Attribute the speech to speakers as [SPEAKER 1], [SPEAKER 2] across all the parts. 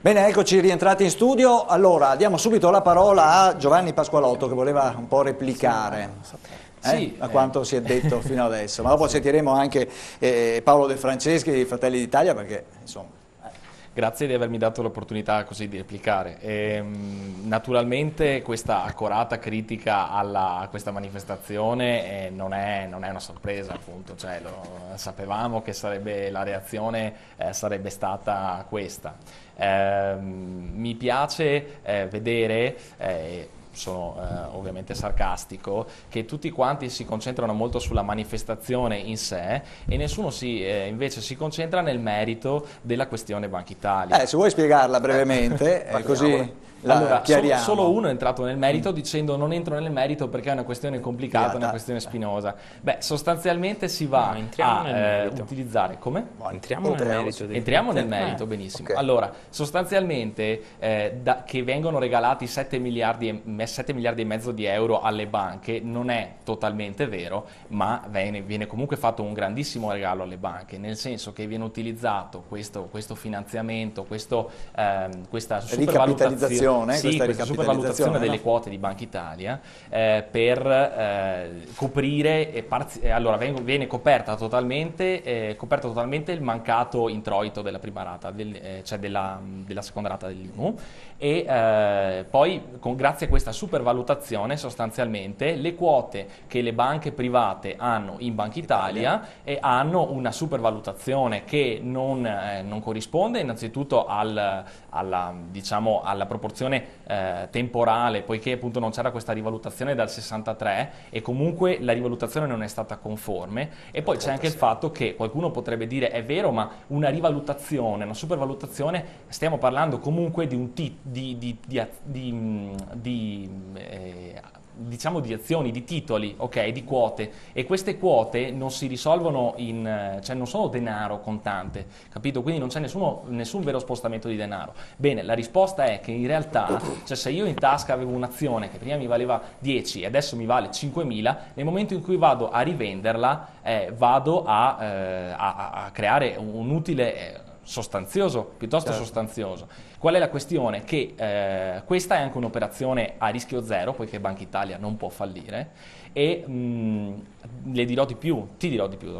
[SPEAKER 1] Bene, eccoci rientrati in studio. Allora, diamo subito la parola a Giovanni Pasqualotto che voleva un po' replicare a quanto si è detto fino adesso. Ma dopo sentiremo anche Paolo De Franceschi di Fratelli d'Italia perché, insomma...
[SPEAKER 2] Grazie di avermi dato l'opportunità così di replicare. Naturalmente questa accorata critica a questa manifestazione non è una sorpresa, appunto, cioè, sapevamo che la reazione sarebbe stata questa. Mi piace vedere... sono ovviamente sarcastico, che tutti quanti si concentrano molto sulla manifestazione in sé e nessuno invece si concentra nel merito della questione Banca Italia.
[SPEAKER 1] Se vuoi spiegarla brevemente, così la chiariamo.
[SPEAKER 2] Solo uno è entrato nel merito dicendo non entro nel merito perché è una questione complicata, una questione spinosa. Beh, sostanzialmente si va a utilizzare... Come?
[SPEAKER 3] Entriamo nel merito.
[SPEAKER 2] Entriamo nel merito, benissimo.
[SPEAKER 3] Okay.
[SPEAKER 2] Allora, sostanzialmente che vengono regalati 7 miliardi e mezzo di euro alle banche non è totalmente vero, ma viene comunque fatto un grandissimo regalo alle banche, nel senso che viene utilizzato questo finanziamento, questa supervalutazione, questa supervalutazione delle quote di Banca Italia per coprire, allora viene coperta totalmente il mancato introito della prima rata, cioè della seconda rata dell'IMU, e poi grazie a questa supervalutazione sostanzialmente le quote che le banche private hanno in Banca Italia hanno una supervalutazione che non corrisponde innanzitutto alla proporzione temporale, poiché appunto non c'era questa rivalutazione dal 63 e comunque la rivalutazione non è stata conforme, e poi c'è anche il fatto che qualcuno potrebbe dire è vero, ma una rivalutazione, una supervalutazione, stiamo parlando comunque di un diciamo di azioni, di titoli, ok, di quote, e queste quote non si risolvono cioè non sono denaro contante, capito? Quindi non c'è nessun vero spostamento di denaro. Bene, la risposta è che in realtà, cioè se io in tasca avevo un'azione che prima mi valeva 10 e adesso mi vale 5.000, nel momento in cui vado a rivenderla vado a creare un utile sostanzioso, piuttosto sostanzioso. Qual è la questione? Che questa è anche un'operazione a rischio zero, poiché Banca Italia non può fallire, e le dirò di più, ti dirò di più,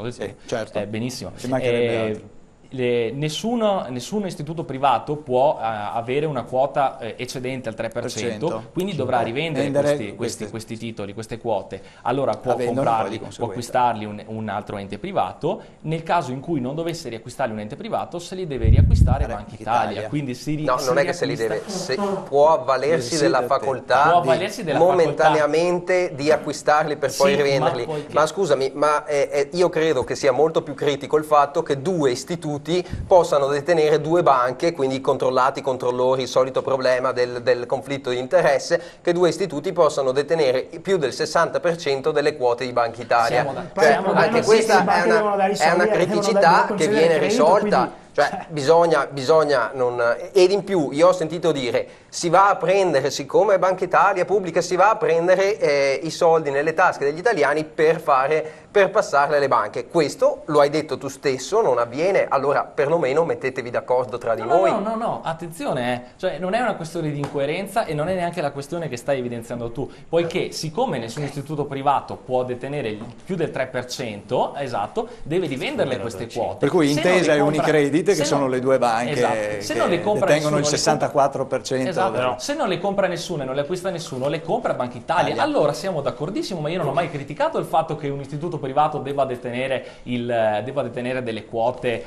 [SPEAKER 1] certo.
[SPEAKER 2] Benissimo.
[SPEAKER 1] Ci mancherebbe altro.
[SPEAKER 2] Nessun istituto privato può avere una quota eccedente al 3%, quindi dovrà rivendere questi titoli, queste quote. Allora può comprarli, può acquistarli un altro ente privato. Nel caso in cui non dovesse riacquistarli un ente privato, se li deve riacquistare Banca Italia. Quindi
[SPEAKER 3] non è che se li deve, può avvalersi della facoltà momentaneamente di acquistarli per poi rivenderli. Ma scusami, io credo che sia molto più critico il fatto che due istituti possano detenere due banche, quindi controllori, il solito problema del conflitto di interesse, che due istituti possano detenere più del 60% delle quote di Banca Italia. Anche questa è una criticità che viene risolta. Cioè, bisogna non... Ed in più io ho sentito dire si va a prendere, siccome Banca Italia pubblica, si va a prendere i soldi nelle tasche degli italiani per passarli alle banche. Questo lo hai detto tu stesso, non avviene, allora perlomeno mettetevi d'accordo tra di voi.
[SPEAKER 2] No, attenzione, cioè non è una questione di incoerenza e non è neanche la questione che stai evidenziando tu, poiché siccome nessun istituto privato può detenere più del 3%, esatto, deve rivenderle queste quote.
[SPEAKER 1] Per cui Intesa e Unicredit, che sono le due banche che detengono il 64%.
[SPEAKER 2] Esatto. Se non le compra nessuno e non le acquista nessuno, le compra Banca Italia. Allora siamo d'accordissimo, ma io non ho mai criticato il fatto che un istituto privato debba detenere delle quote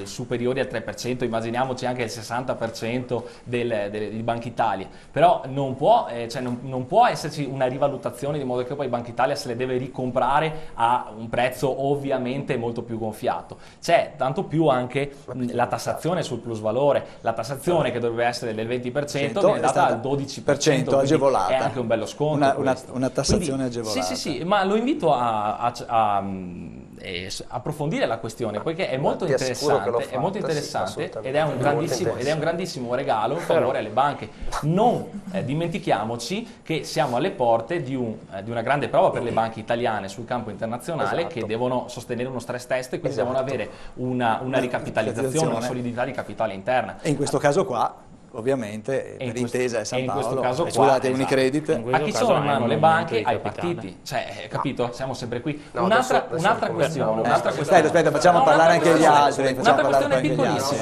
[SPEAKER 2] superiori al 3%, immaginiamoci anche il 60% di Banca Italia. Però non può esserci una rivalutazione di modo che poi Banca Italia se le deve ricomprare a un prezzo ovviamente molto più gonfiato. C'è tanto più anche la tassazione sul plusvalore, la tassazione che dovrebbe essere del 20% viene data al 12%,
[SPEAKER 1] agevolata.
[SPEAKER 2] È anche un bello sconto.
[SPEAKER 1] Una tassazione agevolata.
[SPEAKER 2] Sì, ma lo invito approfondire la questione, poiché è molto interessante, ed è un grandissimo regalo in favore alle banche. Non dimentichiamoci che siamo alle porte di una grande prova per le banche italiane sul campo internazionale, che devono sostenere uno stress test e quindi devono avere una ricapitalizzazione, una solidità di capitale interna.
[SPEAKER 1] E in questo caso qua, ovviamente, per intesa è San Paolo, scusate, Unicredit.
[SPEAKER 2] A chi sono in mano le banche? Ai partiti. Cioè, capito? Siamo sempre qui. Un'altra questione.
[SPEAKER 1] Aspetta, facciamo parlare anche gli altri.
[SPEAKER 2] Un'altra questione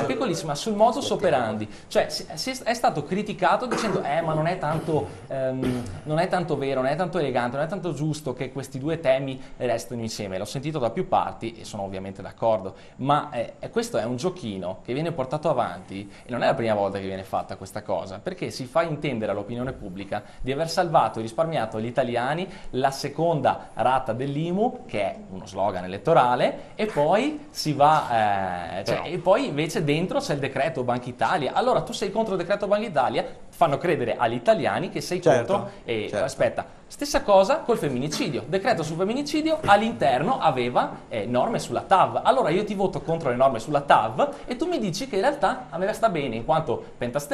[SPEAKER 2] piccolissima sul modus operandi. Cioè, è stato criticato dicendo ma non è tanto vero, non è tanto elegante, non è tanto giusto che questi due temi restino insieme. L'ho sentito da più parti e sono ovviamente d'accordo, ma questo è un giochino che viene portato avanti e non è la prima volta che viene fatto questa cosa, perché si fa intendere all'opinione pubblica di aver salvato e risparmiato agli italiani la seconda rata dell'IMU, che è uno slogan elettorale, e poi si va e poi invece dentro c'è il decreto Banca Italia. Allora tu sei contro il decreto Banca Italia, fanno credere agli italiani che sei contro aspetta, stessa cosa col femminicidio, decreto sul femminicidio, all'interno aveva norme sulla TAV. Allora io ti voto contro le norme sulla TAV e tu mi dici che in realtà a me sta bene in quanto pentastellato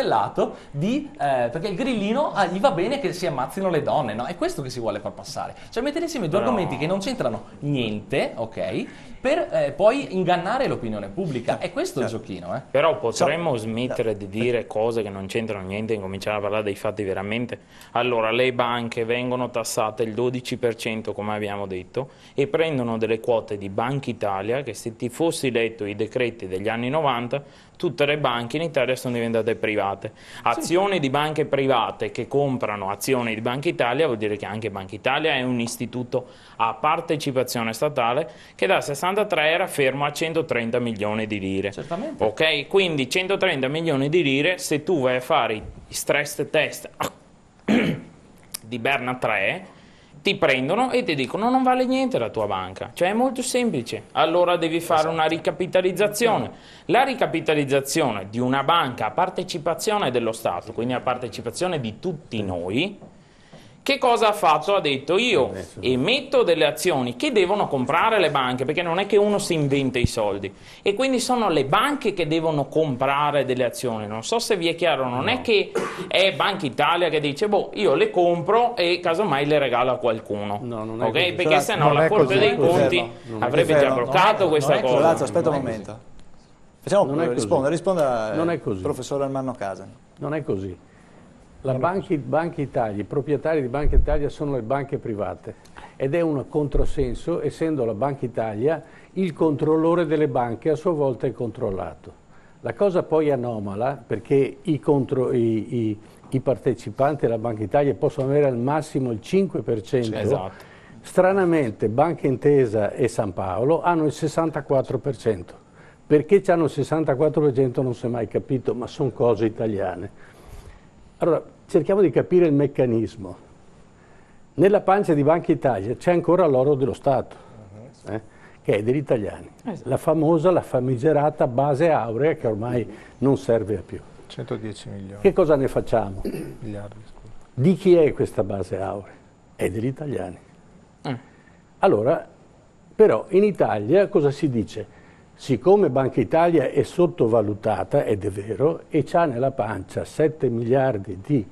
[SPEAKER 2] perché il grillino gli va bene che si ammazzino le donne, no? È questo che si vuole far passare, cioè mettere insieme due argomenti che non c'entrano niente, ok, per poi ingannare l'opinione pubblica. È questo il giochino.
[SPEAKER 4] Però potremmo smettere di dire cose che non c'entrano niente e cominciare a parlare dei fatti veramente. Allora, le banche vengono tassate il 12%, come abbiamo detto, e prendono delle quote di Banca Italia che, se ti fossi letto i decreti degli anni 90, tutte le banche in Italia sono diventate private. Azioni di banche private che comprano azioni di Banca Italia vuol dire che anche Banca Italia è un istituto a partecipazione statale che dal 63 era fermo a 130 milioni di lire.
[SPEAKER 2] Certamente.
[SPEAKER 4] Ok? Quindi 130 milioni di lire, se tu vai a fare i stress test di Berna 3, ti prendono e ti dicono non vale niente la tua banca. Cioè è molto semplice. Allora devi fare una ricapitalizzazione. La ricapitalizzazione di una banca a partecipazione dello Stato, quindi a partecipazione di tutti noi, che cosa ha fatto? Ha detto io emetto delle azioni che devono comprare le banche, perché non è che uno si inventa i soldi, e quindi sono le banche che devono comprare delle azioni. Non so se vi è chiaro, non è che è Banca Italia che dice io le compro e casomai le regalo a qualcuno,
[SPEAKER 5] non è
[SPEAKER 4] così. Perché sennò la Corte dei Conti avrebbe già bloccato questa cosa.
[SPEAKER 1] Lazio, aspetta un momento, risponda il professor Armando Casa.
[SPEAKER 5] Non è così. La Banca Italia, i proprietari di Banca Italia sono le banche private ed è un controsenso, essendo la Banca Italia il controllore delle banche, a sua volta è controllato. La cosa poi anomala, perché i partecipanti alla Banca Italia possono avere al massimo il 5%,
[SPEAKER 4] esatto.
[SPEAKER 5] Stranamente Banca Intesa e San Paolo hanno il 64%. Perché hanno il 64% non si è mai capito, ma sono cose italiane. Allora, cerchiamo di capire il meccanismo. Nella pancia di Banca Italia c'è ancora l'oro dello Stato, che è degli italiani. La famosa, la famigerata base aurea che ormai non serve a più.
[SPEAKER 6] 110 milioni.
[SPEAKER 5] Che cosa ne facciamo?
[SPEAKER 6] Miliardi, scusa.
[SPEAKER 5] Di chi è questa base aurea? È degli italiani. Allora, però in Italia cosa si dice? Siccome Banca Italia è sottovalutata, ed è vero, e c'ha nella pancia 7 miliardi di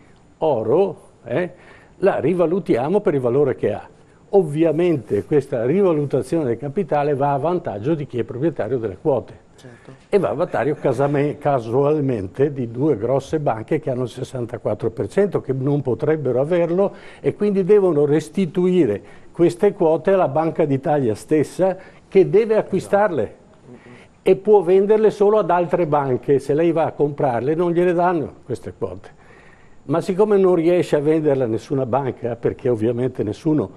[SPEAKER 5] oro, la rivalutiamo per il valore che ha. Ovviamente questa rivalutazione del capitale va a vantaggio di chi è proprietario delle quote. Certo. E va a vantaggio casualmente di due grosse banche che hanno il 64%, che non potrebbero averlo, e quindi devono restituire queste quote alla Banca d'Italia stessa, che deve acquistarle. E può venderle solo ad altre banche. Se lei va a comprarle non gliele danno queste quote. Ma siccome non riesce a venderle a nessuna banca, perché ovviamente nessuno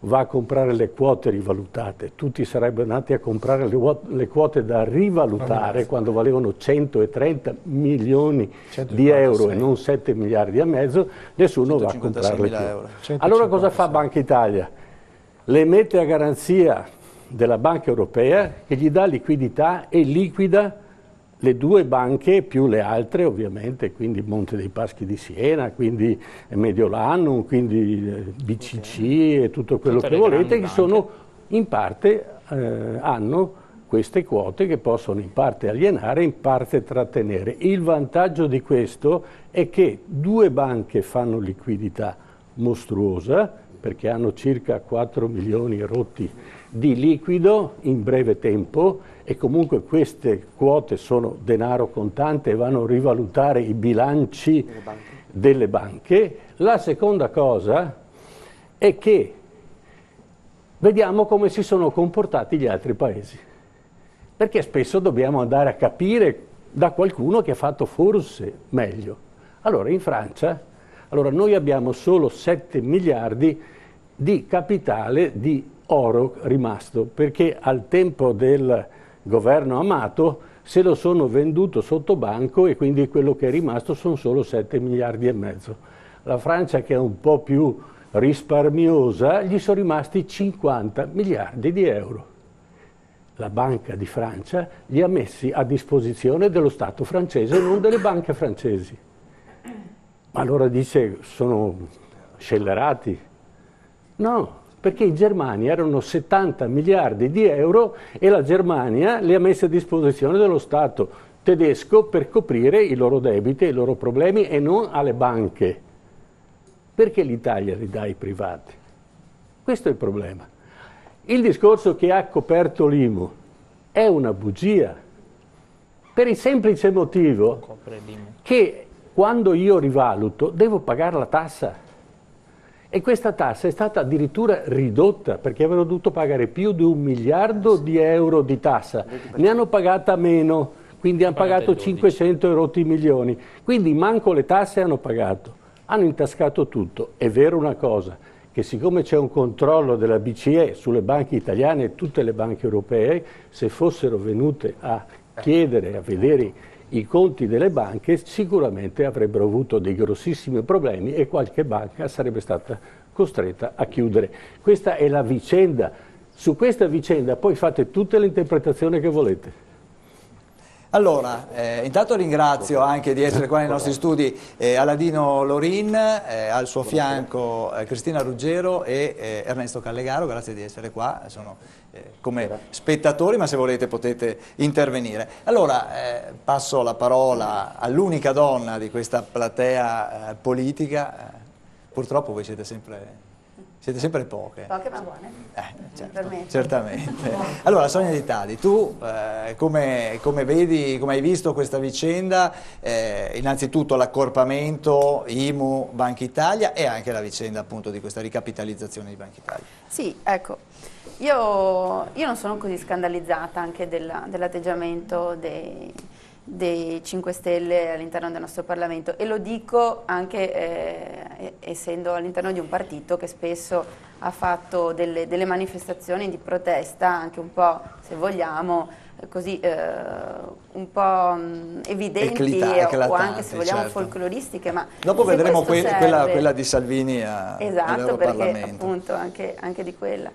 [SPEAKER 5] va a comprare le quote rivalutate, tutti sarebbero andati a comprare le quote da rivalutare quando valevano 130 milioni di euro e non 7 miliardi e mezzo, nessuno va a comprarle più. Allora cosa fa Banca Italia? Le mette a garanzia della Banca Europea, che gli dà liquidità e liquida le due banche più le altre, ovviamente, quindi Monte dei Paschi di Siena, quindi Mediolanum, quindi BCC e tutto quello che volete, che sono in parte hanno queste quote che possono in parte alienare, in parte trattenere. Il vantaggio di questo è che due banche fanno liquidità mostruosa, perché hanno circa 4 milioni rotti di liquido in breve tempo, e comunque queste quote sono denaro contante e vanno a rivalutare i bilanci delle banche. La seconda cosa è che vediamo come si sono comportati gli altri paesi, perché spesso dobbiamo andare a capire da qualcuno che ha fatto forse meglio. Allora in Francia, noi abbiamo solo 7 miliardi di capitale di oro rimasto, perché al tempo del governo Amato se lo sono venduto sotto banco e quindi quello che è rimasto sono solo 7 miliardi e mezzo. La Francia, che è un po' più risparmiosa, gli sono rimasti 50 miliardi di euro. La Banca di Francia li ha messi a disposizione dello Stato francese, non delle banche francesi. Ma allora dice, sono scellerati? No, perché in Germania erano 70 miliardi di euro e la Germania li ha messi a disposizione dello Stato tedesco per coprire i loro debiti e i loro problemi, e non alle banche. Perché l'Italia li dà ai privati? Questo è il problema. Il discorso che ha coperto l'IMU è una bugia, per il semplice motivo che quando io rivaluto devo pagare la tassa. E questa tassa è stata addirittura ridotta, perché avevano dovuto pagare più di 1 miliardo di euro di tassa. Ne hanno pagata meno, quindi hanno pagato 500 e rotti milioni. Quindi manco le tasse hanno pagato. Hanno intascato tutto. È vero una cosa, che siccome c'è un controllo della BCE sulle banche italiane e tutte le banche europee, se fossero venute a chiedere, a vedere i conti delle banche, sicuramente avrebbero avuto dei grossissimi problemi e qualche banca sarebbe stata costretta a chiudere. Questa è la vicenda. Su questa vicenda poi fate tutte le interpretazioni che volete.
[SPEAKER 1] Allora, intanto ringrazio anche di essere qua nei nostri studi Aladino Lorin, al suo fianco Cristina Ruggero e Ernesto Callegaro, grazie di essere qua, sono come spettatori, ma se volete potete intervenire. Allora, passo la parola all'unica donna di questa platea politica, purtroppo voi siete sempre poche.
[SPEAKER 7] Poche ma buone.
[SPEAKER 1] Certo, certamente. Allora, Sonia Di Tadi, tu come vedi, come hai visto questa vicenda, innanzitutto l'accorpamento IMU Banca Italia e anche la vicenda appunto di questa ricapitalizzazione di Banca Italia?
[SPEAKER 7] Sì, ecco, io non sono così scandalizzata anche dell'atteggiamento dei 5 Stelle all'interno del nostro Parlamento, e lo dico anche essendo all'interno di un partito che spesso ha fatto delle manifestazioni di protesta anche un po', se vogliamo, così un po' evidenti o anche se vogliamo folcloristiche, ma
[SPEAKER 1] dopo vedremo quella di Salvini
[SPEAKER 7] esatto, perché appunto anche di quella.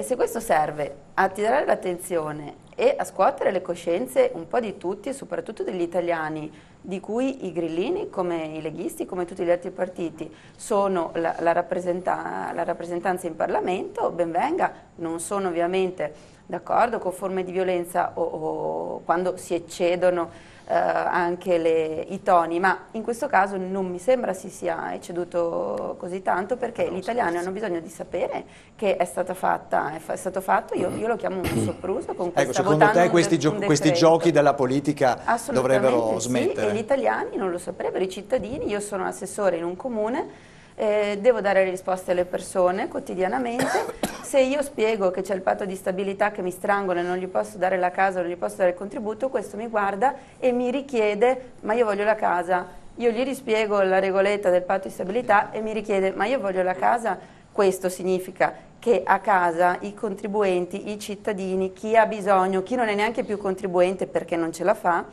[SPEAKER 7] Se questo serve a attirare l'attenzione e a scuotere le coscienze un po' di tutti e soprattutto degli italiani, di cui i grillini come i leghisti come tutti gli altri partiti sono la rappresentanza in Parlamento, ben venga. Non sono ovviamente d'accordo con forme di violenza o quando si eccedono anche i toni, ma in questo caso non mi sembra si sia ecceduto così tanto, perché gli italiani hanno bisogno di sapere che è stato fatto, io lo chiamo un sopruso con questa
[SPEAKER 1] secondo te questi giochi della politica dovrebbero smettere?
[SPEAKER 7] Sì, e gli italiani non lo saprebbero, i cittadini. Io sono assessore in un comune, devo dare risposte alle persone quotidianamente. Se io spiego che c'è il patto di stabilità che mi strangola e non gli posso dare la casa, non gli posso dare il contributo, questo mi guarda e mi richiede: ma io voglio la casa. Io gli rispiego la regoletta del patto di stabilità e mi richiede: ma io voglio la casa. Questo significa che a casa i contribuenti, i cittadini, chi ha bisogno, chi non è neanche più contribuente perché non ce la fa,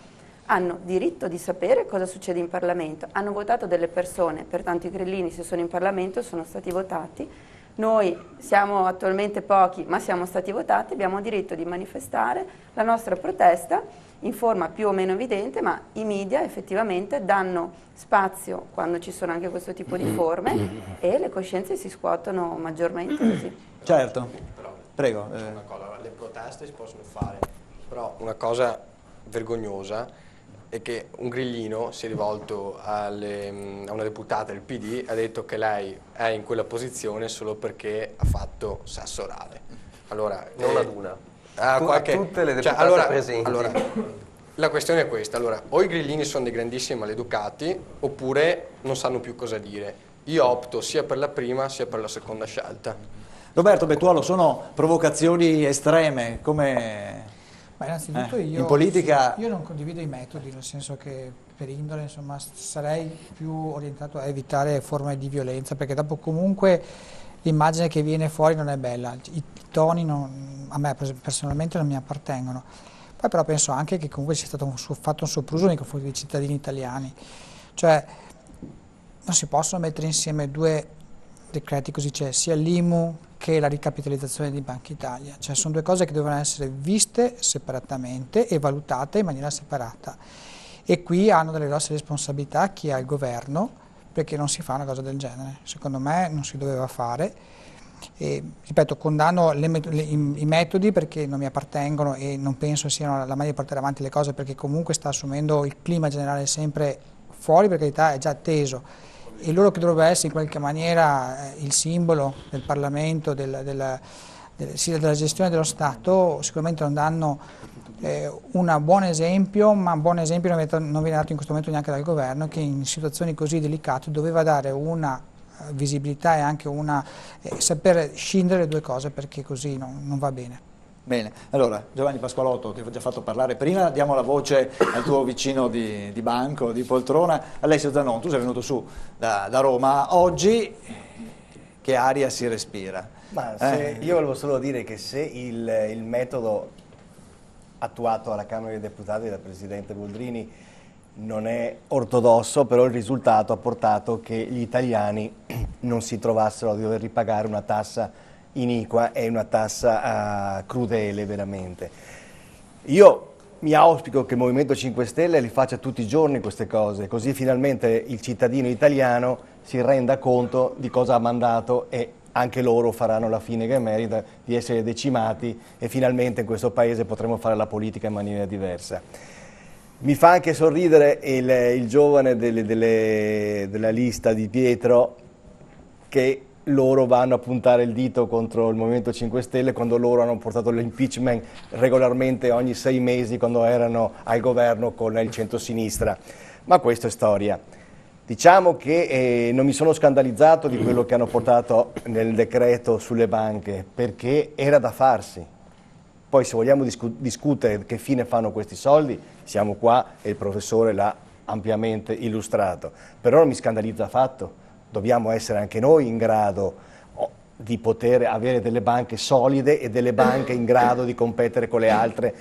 [SPEAKER 7] hanno diritto di sapere cosa succede in Parlamento. Hanno votato delle persone, pertanto i grillini, se sono in Parlamento, sono stati votati. Noi siamo attualmente pochi, ma siamo stati votati, abbiamo diritto di manifestare la nostra protesta in forma più o meno evidente, ma i media effettivamente danno spazio quando ci sono anche questo tipo di forme e le coscienze si scuotono maggiormente così.
[SPEAKER 1] Certo. Prego.
[SPEAKER 8] Una cosa, le proteste si possono fare, però una cosa vergognosa è che un grillino si è rivolto a una deputata del PD e ha detto che lei è in quella posizione solo perché ha fatto sesso orale. Allora,
[SPEAKER 3] non ad una.
[SPEAKER 8] A
[SPEAKER 3] tutte le deputate presenti.
[SPEAKER 8] Allora, la questione è questa, allora, o i grillini sono dei grandissimi maleducati oppure non sanno più cosa dire. Io opto sia per la prima sia per la seconda scelta.
[SPEAKER 1] Roberto Bettuolo, sono provocazioni estreme, come...
[SPEAKER 9] Ma innanzitutto in
[SPEAKER 1] politica...
[SPEAKER 9] io non condivido i metodi, nel senso che per indole insomma, sarei più orientato a evitare forme di violenza, perché dopo comunque l'immagine che viene fuori non è bella, i toni a me personalmente non mi appartengono. Poi però penso anche che comunque sia stato fatto un sopruso nei confronti dei cittadini italiani, cioè non si possono mettere insieme due decreti così, c'è sia l'IMU che la ricapitalizzazione di Banca Italia, cioè sono due cose che devono essere viste separatamente e valutate in maniera separata, e qui hanno delle grosse responsabilità chi ha il governo, perché non si fa una cosa del genere, secondo me non si doveva fare. E, ripeto, condanno i metodi perché non mi appartengono e non penso siano la maniera di portare avanti le cose, perché comunque sta assumendo il clima generale sempre fuori, per carità è già teso, e loro che dovrebbero essere in qualche maniera il simbolo del Parlamento, della gestione dello Stato, sicuramente non danno un buon esempio, ma un buon esempio non viene dato in questo momento neanche dal governo, che in situazioni così delicate doveva dare una visibilità e anche saper scindere le due cose, perché così non va bene.
[SPEAKER 1] Bene, allora Giovanni Pasqualotto, ti ho già fatto parlare prima, diamo la voce al tuo vicino di banco, di poltrona, Alessio Zanon. Tu sei venuto su da Roma oggi, che aria si respira?
[SPEAKER 10] Ma io volevo solo dire che se il metodo attuato alla Camera dei Deputati dal Presidente Boldrini non è ortodosso, però il risultato ha portato che gli italiani non si trovassero a dover ripagare una tassa iniqua e una tassa crudele veramente. Io mi auspico che il Movimento 5 Stelle li faccia tutti i giorni queste cose, così finalmente il cittadino italiano si renda conto di cosa ha mandato e anche loro faranno la fine che merita di essere decimati e finalmente in questo paese potremo fare la politica in maniera diversa. Mi fa anche sorridere il giovane della lista di Pietro, che loro vanno a puntare il dito contro il Movimento 5 Stelle quando loro hanno portato l'impeachment regolarmente ogni 6 mesi quando erano al governo con il centrosinistra. Ma questa è storia. Diciamo che non mi sono scandalizzato di quello che hanno portato nel decreto sulle banche, perché era da farsi. Poi se vogliamo discutere che fine fanno questi soldi, siamo qua e il professore l'ha ampiamente illustrato. Però non mi scandalizza affatto, dobbiamo essere anche noi in grado di poter avere delle banche solide e delle banche in grado di competere con le altre.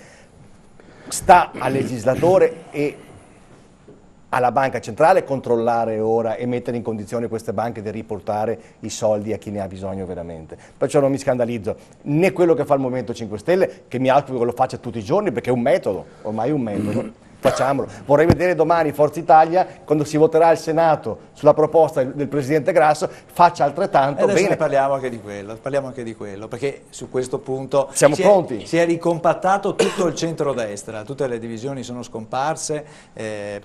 [SPEAKER 10] Sta al legislatore e alla banca centrale controllare ora e mettere in condizione queste banche di riportare i soldi a chi ne ha bisogno veramente. Perciò non mi scandalizzo né quello che fa il Movimento 5 Stelle, che mi auspico che lo faccia tutti i giorni perché è un metodo, ormai è un metodo. Facciamolo. Vorrei vedere domani Forza Italia, quando si voterà al Senato sulla proposta del Presidente Grasso, faccia altrettanto.
[SPEAKER 1] Adesso
[SPEAKER 10] bene.
[SPEAKER 1] parliamo anche di quello, perché su questo punto
[SPEAKER 10] siamo pronti.
[SPEAKER 1] Si è ricompattato tutto il centrodestra, tutte le divisioni sono scomparse,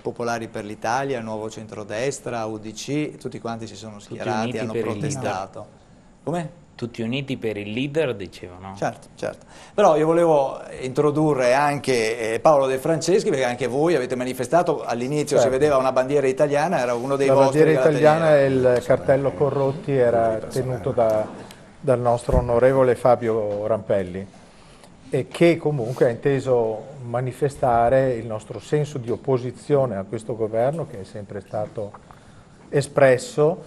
[SPEAKER 1] Popolari per l'Italia, Nuovo Centrodestra, UDC, tutti quanti si sono schierati, hanno protestato. Come?
[SPEAKER 4] Tutti uniti per il leader, dicevano.
[SPEAKER 1] Certo, certo. Però io volevo introdurre anche Paolo De Franceschi, perché anche voi avete manifestato, all'inizio si vedeva una bandiera italiana, era uno dei vostri.
[SPEAKER 6] La bandiera italiana e il cartello corrotti era tenuto dal nostro onorevole Fabio Rampelli, e che comunque ha inteso manifestare il nostro senso di opposizione a questo governo, che è sempre stato espresso,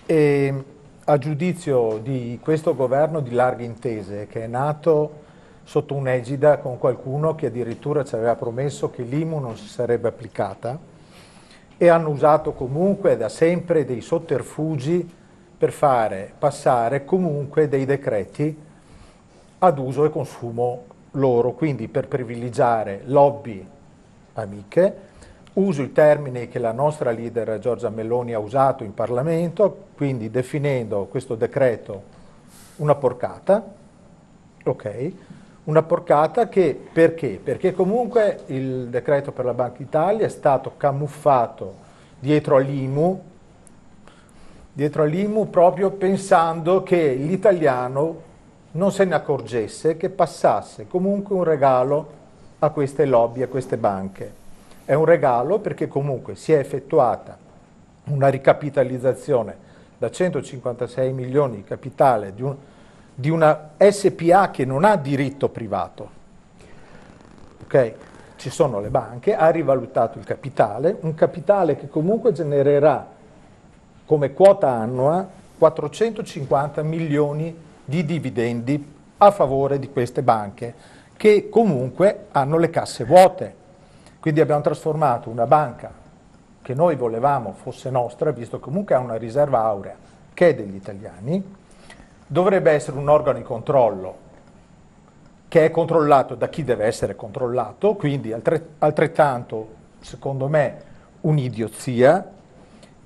[SPEAKER 6] e a giudizio di questo governo di larghe intese, che è nato sotto un'egida con qualcuno che addirittura ci aveva promesso che l'IMU non si sarebbe applicata, e hanno usato comunque da sempre dei sotterfugi per fare passare comunque dei decreti ad uso e consumo loro, quindi per privilegiare lobby amiche. Uso i termini che la nostra leader Giorgia Meloni ha usato in Parlamento, quindi definendo questo decreto una porcata, Ok, una porcata che perché? Perché comunque il decreto per la Banca d'Italia è stato camuffato dietro all'IMU proprio pensando che l'italiano non se ne accorgesse, che passasse comunque un regalo a queste lobby, a queste banche. È un regalo perché comunque si è effettuata una ricapitalizzazione da 156 milioni di capitale di una SPA che non ha diritto privato. Ok? Ci sono le banche, ha rivalutato il capitale, un capitale che comunque genererà come quota annua 450 milioni di dividendi a favore di queste banche, che comunque hanno le casse vuote. Quindi abbiamo trasformato una banca che noi volevamo fosse nostra, visto che comunque ha una riserva aurea che è degli italiani, dovrebbe essere un organo di controllo che è controllato da chi deve essere controllato, quindi altrettanto, secondo me, un'idiozia,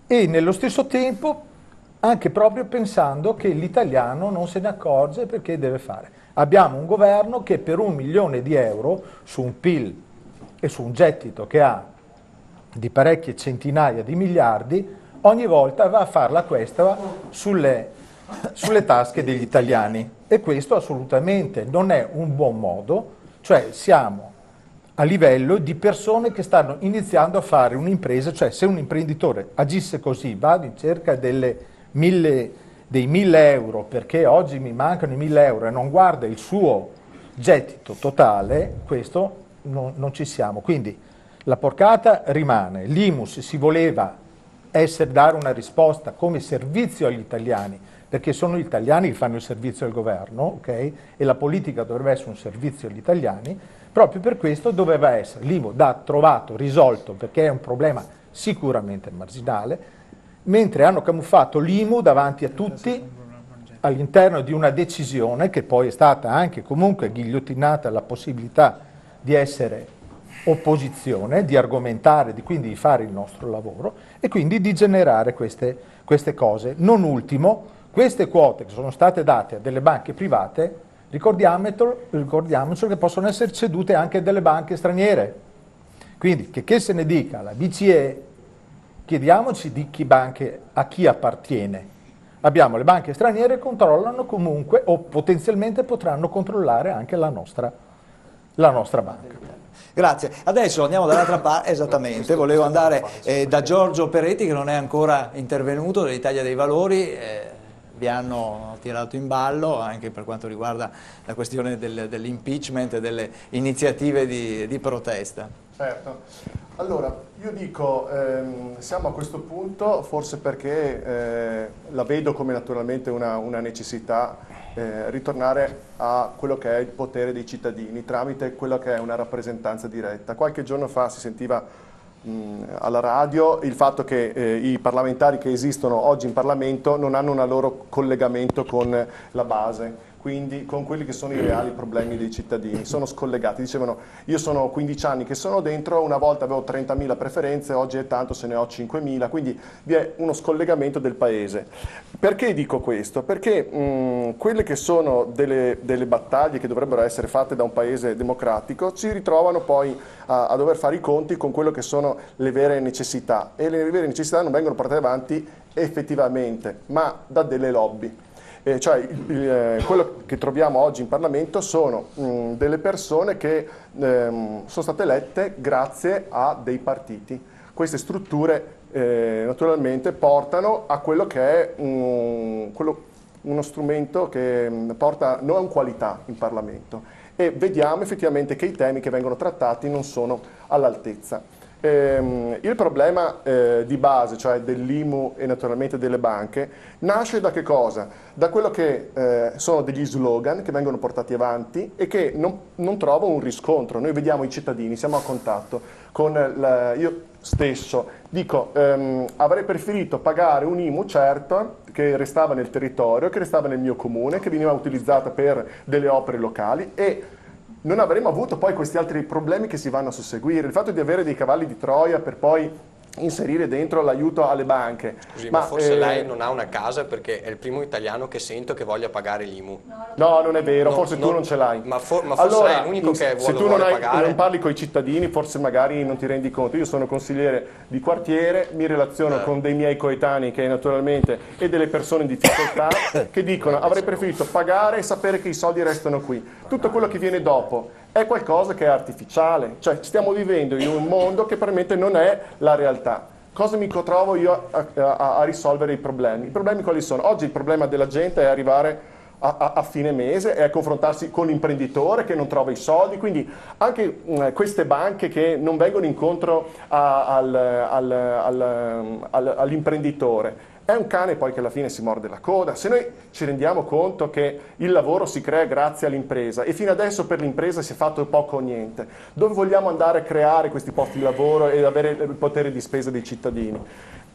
[SPEAKER 6] e nello stesso tempo anche proprio pensando che l'italiano non se ne accorge perché deve fare. Abbiamo un governo che per 1 milione di euro su un PIL e su un gettito che ha di parecchie centinaia di miliardi, ogni volta va a farla questa sulle tasche degli italiani, e questo assolutamente non è un buon modo, cioè siamo a livello di persone che stanno iniziando a fare un'impresa, cioè se un imprenditore agisse così, va in cerca dei 1000 euro perché oggi mi mancano i 1000 euro e non guarda il suo gettito totale, questo non ci siamo. Quindi la porcata rimane, l'IMUS si voleva dare una risposta come servizio agli italiani, perché sono gli italiani che fanno il servizio al governo, ok? E la politica dovrebbe essere un servizio agli italiani, proprio per questo doveva essere l'IMU trovato, risolto, perché è un problema sicuramente marginale, mentre hanno camuffato l'IMU davanti a tutti all'interno di una decisione che poi è stata anche comunque ghigliottinata la possibilità di essere opposizione, di argomentare, quindi di fare il nostro lavoro e quindi di generare queste cose. Non ultimo, queste quote che sono state date a delle banche private, ricordiamoci che possono essere cedute anche dalle banche straniere. Quindi, che se ne dica la BCE, chiediamoci a chi appartiene. Abbiamo le banche straniere che controllano comunque o potenzialmente potranno controllare anche la nostra banca.
[SPEAKER 1] Grazie. Adesso andiamo dall'altra parte, esattamente, volevo andare da Giorgio Peretti che non è ancora intervenuto, dell'Italia dei Valori. Vi hanno tirato in ballo anche per quanto riguarda la questione dell'impeachment e delle iniziative di protesta.
[SPEAKER 11] Certo. Allora, io dico, siamo a questo punto forse perché la vedo come naturalmente una necessità ritornare a quello che è il potere dei cittadini tramite quello che è una rappresentanza diretta. Qualche giorno fa si sentiva alla radio il fatto che i parlamentari che esistono oggi in Parlamento non hanno un loro collegamento con la base, quindi con quelli che sono i reali problemi dei cittadini, sono scollegati. Dicevano, io sono 15 anni che sono dentro, una volta avevo 30.000 preferenze, oggi è tanto se ne ho 5.000, quindi vi è uno scollegamento del paese. Perché dico questo? Perché quelle che sono delle battaglie che dovrebbero essere fatte da un paese democratico si ritrovano poi a dover fare i conti con quello che sono le vere necessità, e le vere necessità non vengono portate avanti effettivamente, ma da delle lobby. Quello che troviamo oggi in Parlamento sono delle persone che sono state elette grazie a dei partiti. Queste strutture naturalmente portano a quello che è uno strumento che porta non qualità in Parlamento, e vediamo effettivamente che i temi che vengono trattati non sono all'altezza. Il problema di base, cioè dell'IMU e naturalmente delle banche, nasce da che cosa? Da quello che sono degli slogan che vengono portati avanti e che non trovano un riscontro. Noi vediamo i cittadini, siamo a contatto con io stesso, dico avrei preferito pagare un IMU certo che restava nel territorio, che restava nel mio comune, che veniva utilizzata per delle opere locali, e non avremmo avuto poi questi altri problemi che si vanno a susseguire. Il fatto di avere dei cavalli di Troia per poi inserire dentro l'aiuto alle banche.
[SPEAKER 8] Scusi, ma forse lei non ha una casa perché è il primo italiano che sento che voglia pagare l'IMU.
[SPEAKER 11] No, non è vero, forse tu non ce l'hai.
[SPEAKER 8] Ma forse
[SPEAKER 11] allora,
[SPEAKER 8] lei è l'unico che
[SPEAKER 11] se tu
[SPEAKER 8] pagare.
[SPEAKER 11] non parli con i cittadini, forse magari non ti rendi conto. Io sono consigliere di quartiere, mi relaziono con dei miei coetanei che naturalmente e delle persone in difficoltà che dicono avrei preferito pagare e sapere che i soldi restano qui. Tutto quello che viene dopo è qualcosa che è artificiale, cioè stiamo vivendo in un mondo che probabilmente non è la realtà. Cosa mi trovo io a risolvere i problemi? I problemi quali sono? Oggi il problema della gente è arrivare a fine mese e a confrontarsi con l'imprenditore che non trova i soldi, quindi anche queste banche che non vengono incontro all'imprenditore. È un cane poi che alla fine si morde la coda. Se noi ci rendiamo conto che il lavoro si crea grazie all'impresa e fino adesso per l'impresa si è fatto poco o niente, dove vogliamo andare a creare questi posti di lavoro e avere il potere di spesa dei cittadini?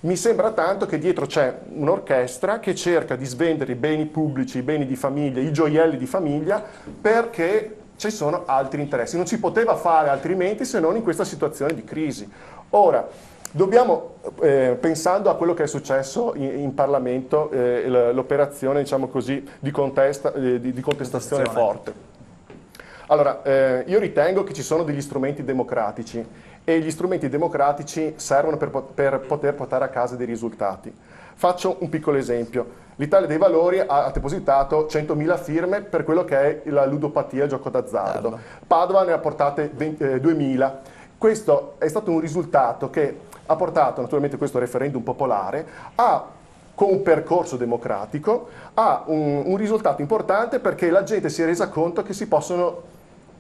[SPEAKER 11] Mi sembra tanto che dietro c'è un'orchestra che cerca di svendere i beni pubblici, i beni di famiglia, i gioielli di famiglia perché ci sono altri interessi. Non si poteva fare altrimenti se non in questa situazione di crisi. Ora, dobbiamo, pensando a quello che è successo in Parlamento, l'operazione diciamo così, di contestazione forte. Allora, io ritengo che ci sono degli strumenti democratici e gli strumenti democratici servono per poter portare a casa dei risultati. Faccio un piccolo esempio. L'Italia dei Valori ha depositato 100.000 firme per quello che è la ludopatia, il gioco d'azzardo. Padova ne ha portate 2.000. Questo è stato un risultato che ha portato naturalmente questo referendum popolare con un percorso democratico a un risultato importante perché la gente si è resa conto che si possono,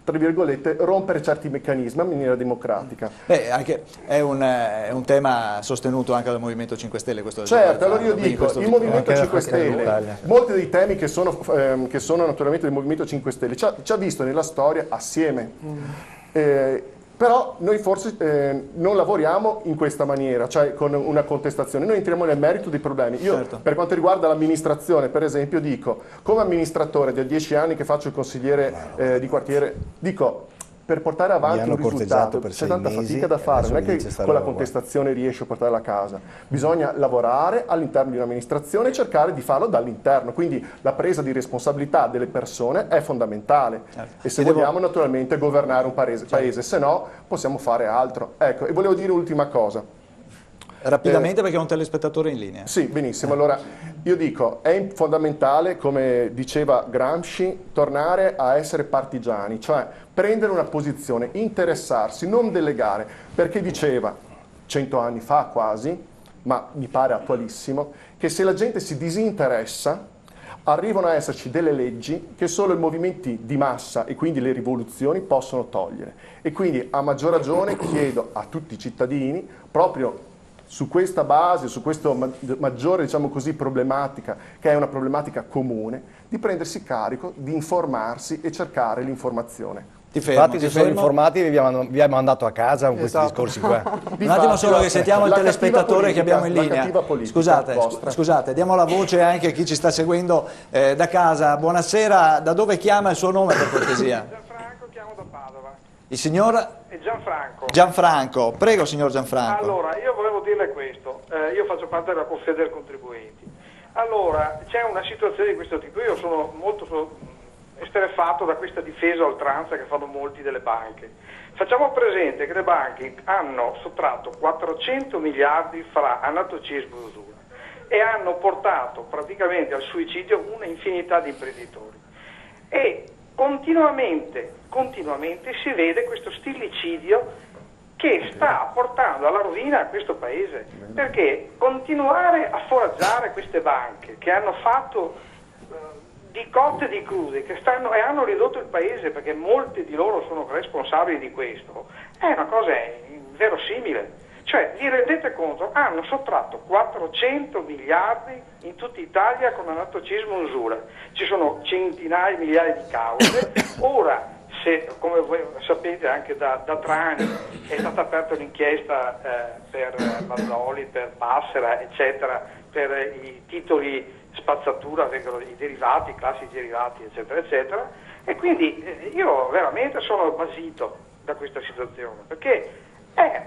[SPEAKER 11] tra virgolette, rompere certi meccanismi in maniera democratica.
[SPEAKER 1] È un tema sostenuto anche dal Movimento 5 Stelle. Questo
[SPEAKER 11] certo, allora io dico, il Movimento 5 Stelle, molti dei temi che sono naturalmente del Movimento 5 Stelle, ci ha visto nella storia assieme. Però noi forse non lavoriamo in questa maniera, cioè con una contestazione, noi entriamo nel merito dei problemi. Io per quanto riguarda l'amministrazione, per esempio, dico, come amministratore da 10 anni che faccio il consigliere di quartiere, dico, per portare avanti un risultato c'è tanta fatica da fare, non è che con la contestazione riesci a portarla a casa, bisogna lavorare all'interno di un'amministrazione e cercare di farlo dall'interno, quindi la presa di responsabilità delle persone è fondamentale e se vogliamo naturalmente governare un paese, se no possiamo fare altro. Ecco, e volevo dire un'ultima cosa.
[SPEAKER 1] Rapidamente perché ho un telespettatore in linea.
[SPEAKER 11] Sì, benissimo. Allora, io dico, è fondamentale, come diceva Gramsci, tornare a essere partigiani, cioè prendere una posizione, interessarsi, non delegare, perché diceva, 100 anni fa quasi, ma mi pare attualissimo, che se la gente si disinteressa, arrivano a esserci delle leggi che solo i movimenti di massa e quindi le rivoluzioni possono togliere. E quindi a maggior ragione chiedo a tutti i cittadini, proprio su questa base, su questa maggiore, diciamo così, problematica, che è una problematica comune, di prendersi carico, di informarsi e cercare l'informazione.
[SPEAKER 10] Infatti si sono informati e vi abbiamo mandato a casa con questi discorsi qua.
[SPEAKER 1] Un attimo solo che sentiamo il telespettatore che abbiamo in linea. Scusate, diamo la voce anche a chi ci sta seguendo da casa. Buonasera, da dove chiama il suo nome per cortesia?
[SPEAKER 12] Gianfranco, chiamo da Padova.
[SPEAKER 1] Il signor?
[SPEAKER 12] Gianfranco.
[SPEAKER 1] Gianfranco, prego signor Gianfranco.
[SPEAKER 12] Allora, io volevo dirle questo, io faccio parte della Confeder Contribuenti. Allora, c'è una situazione di questo tipo, io sono molto esterrefatto da questa difesa a oltranza che fanno molti delle banche. Facciamo presente che le banche hanno sottratto 400 miliardi fra anatocismo e usura e hanno portato praticamente al suicidio una infinità di imprenditori. E continuamente si vede questo stillicidio che sta portando alla rovina a questo paese, perché continuare a foraggiare queste banche che hanno fatto di cotte e di crude che e hanno ridotto il paese, perché molti di loro sono responsabili di questo, è una cosa inverosimile. Cioè, vi rendete conto? Hanno sottratto 400 miliardi in tutta Italia con anatocismo e usura. Ci sono centinaia di migliaia di cause. Ora, se, come voi sapete, anche da 3 anni è stata aperta un'inchiesta per Mazzoli, per Passera, eccetera, per i titoli spazzatura, vengono i derivati, i classici derivati, eccetera, eccetera. E quindi io veramente sono basito da questa situazione, perché è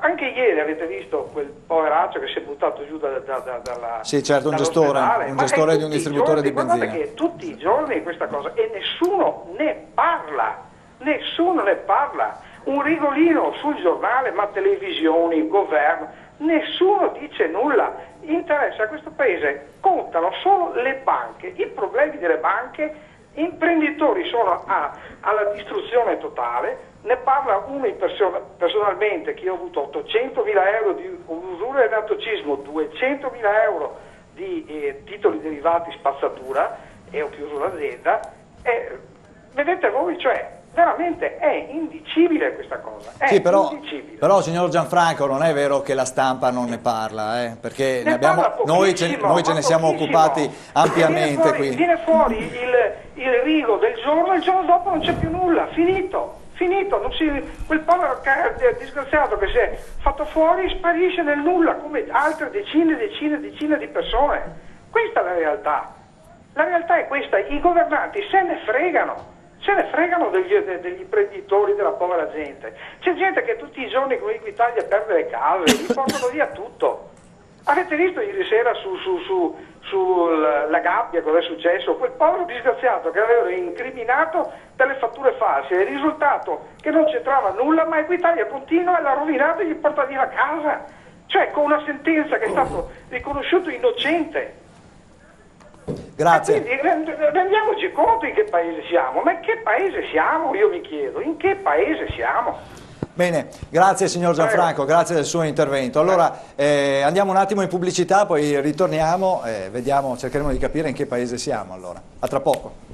[SPEAKER 12] Anche ieri avete visto quel poveraccio che si è buttato giù dalla...
[SPEAKER 1] Sì, certo, un gestore di un distributore di benzina.
[SPEAKER 12] Guardate che tutti i giorni questa cosa, e nessuno ne parla, un rigolino sul giornale, ma televisioni, governo, nessuno dice nulla. Interessa a questo paese, contano solo le banche, i problemi delle banche, imprenditori sono alla distruzione totale. Ne parla uno personalmente, che io ho avuto 800.000 euro di usura e anatocismo, 200.000 euro di titoli derivati spazzatura, e ho chiuso l'azienda. Vedete voi, cioè veramente è indicibile questa cosa.
[SPEAKER 1] Sì, però signor Gianfranco, non è vero che la stampa non ne parla, perché noi ce ne siamo occupati ampiamente qui.
[SPEAKER 12] Viene fuori il rigo del giorno, il giorno dopo non c'è più nulla, finito, quel povero disgraziato che si è fatto fuori sparisce nel nulla, come altre decine di persone. Questa è la realtà. La realtà è questa, i governanti se ne fregano degli imprenditori, della povera gente. C'è gente che tutti i giorni come Equitalia perde le case, gli portano via tutto. Avete visto ieri sera sulla gabbia cosa è successo? Quel povero disgraziato che aveva incriminato per le fatture false, il risultato che non c'entrava nulla, ma Equitalia continua e l'ha rovinato e gli porta via la casa, cioè con una sentenza che è stato riconosciuto innocente.
[SPEAKER 1] Grazie.
[SPEAKER 12] Quindi rendiamoci conto in che paese siamo, ma in che paese siamo, io mi chiedo, in che paese siamo?
[SPEAKER 1] Bene, grazie signor Gianfranco, grazie del suo intervento. Allora andiamo un attimo in pubblicità, poi ritorniamo e cercheremo di capire in che paese siamo allora. A tra poco.